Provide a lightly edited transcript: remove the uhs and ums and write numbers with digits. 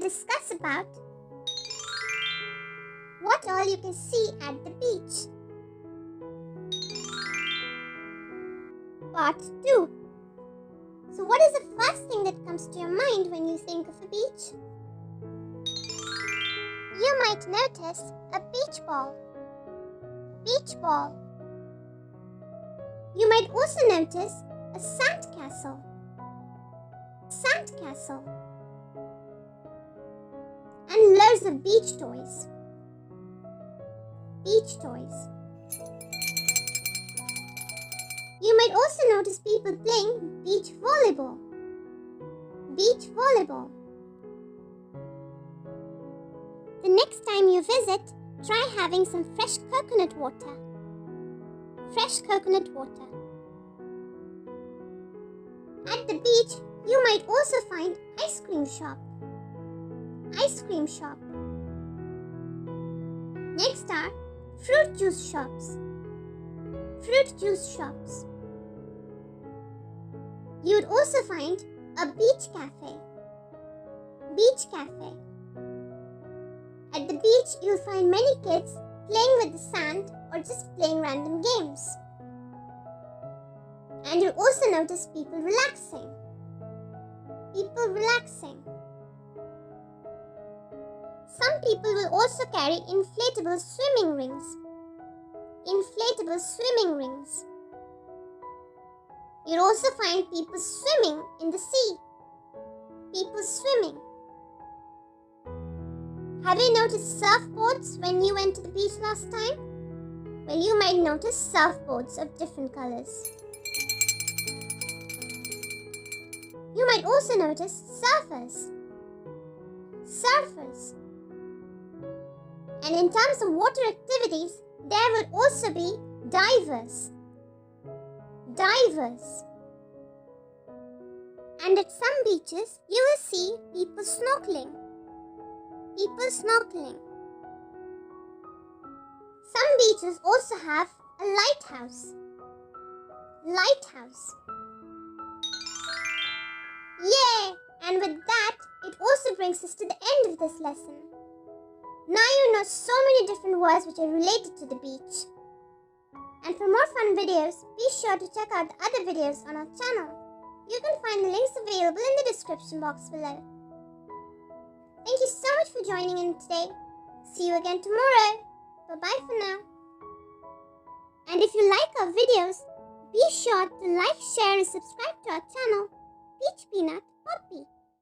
discuss about what all you can see at the beach. Part 2. So what is the first thing that comes to your mind when you think of a beach? You might notice a beach ball. Beach ball. You might also notice a sand castle. Sand castle. And loads of beach toys. Beach toys. You might also notice people playing beach volleyball. Beach volleyball. The next time you visit, try having some fresh coconut water. Fresh coconut water. At the beach, you might also find ice cream shop. Ice cream shop. Next are fruit juice shops. Fruit juice shops. You would also find a beach cafe. Beach cafe. At the beach, you'll find many kids playing with the sand or just playing random games. And you'll also notice people relaxing. People relaxing. Some people will also carry inflatable swimming rings. Inflatable swimming rings. You'll also find people swimming in the sea. People swimming. Have you noticed surfboards when you went to the beach last time? Well, you might notice surfboards of different colors. You might also notice surfers. Surfers. And in terms of water activities, there would also be divers. Divers. And at some beaches, you will see people snorkeling. People snorkeling. Some beaches also have a lighthouse. Lighthouse. Yay! And with that, it also brings us to the end of this lesson. Now you know so many different words which are related to the beach. And for more fun videos, be sure to check out the other videos on our channel. You can find the links available in the description box below. Thank you so much for joining in today. See you again tomorrow. Bye-bye for now. And if you like our videos, be sure to like, share and subscribe to our channel.